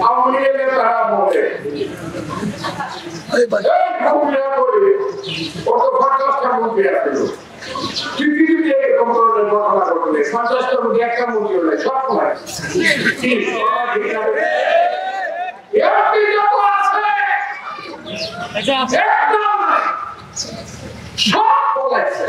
আওয়ামী লীগের তারা বলে কত 50টা মন্ত্রী আসছিল পৃথিবীতে এরকম ধরনের ঘটনা ঘটলে 50টার মধ্যে একটা মন্ত্রী হলে সব সময় সব বলাইছে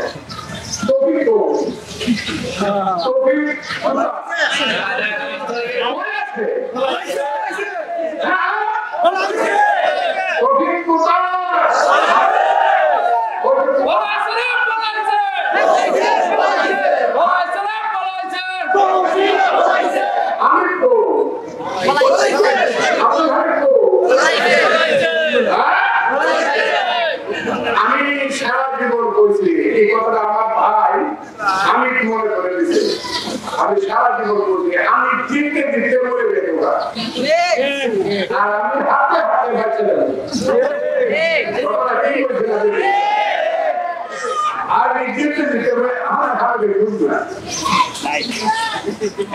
আমি সারা জীবন বলছি এই কথাটা আমার ভাই আমি মনে করে দিচ্ছি আমি সারা জীবন বলছি আমি জিততে জিততে মরে গেল আর আমি হাতে হাতে খাচ্ছিলাম আর এই জিততে জিততে আমার হাতে বুঝবো না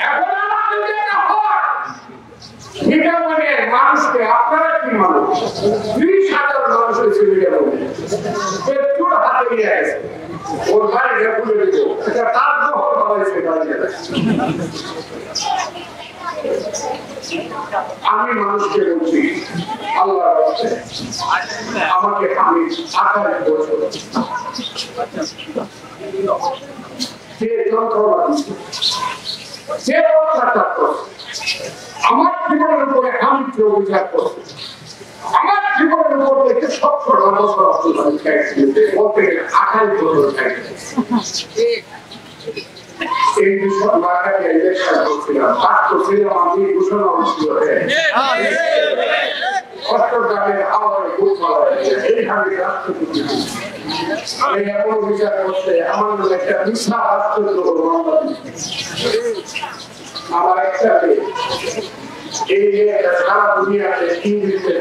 এখন মানুষকে আপনারা কি মানুষ 20,000 মানুষ হয়েছে পেট্রোল হাতে নিয়ে গেছে ওর বাড়িটা খুলে দিত এটা তার দখল হয়েছে আমি মানুষকে বলছি আল্লাহ আমাকে আমি 28 বছর যে যন্ত্রণা দিচ্ছে যে অত্যাচার করছে আমার জীবনের উপরে আমি অভিযোগ করছি আমার জীবনের উপর থেকে 17 বছর বলতে 28 বছর এই বিষয় বাড়াকে ইলেকশন করছিলাম ছাত্র ছিলাম আমি ঘোষণা হচ্ছিল চট্টগ্রামের আওয়ামী এইভাবে রাষ্ট্রপতি আমি এমন বিচার করছে আমার মনে একটা বিশাল আশ্চর্য মামলা আমার একটা এই যে সারা দুনিয়াতে ইংরেজিতে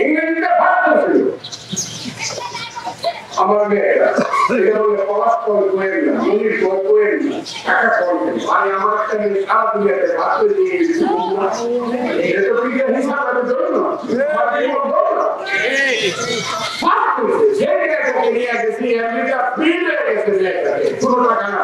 ইংরেজিতে ভাবতেছিল আমার মেয়েরা পলাশ করে কোয়েন না মনির কোয়েন না টাকা করবেন আমি আমার একটা মেয়ে সারা দুনিয়াতে ভাবতে দিয়ে এটা তো বিজ্ঞান হিসাবে জন্য আমেরিকা ফিরে গেছে কোনো টাকা না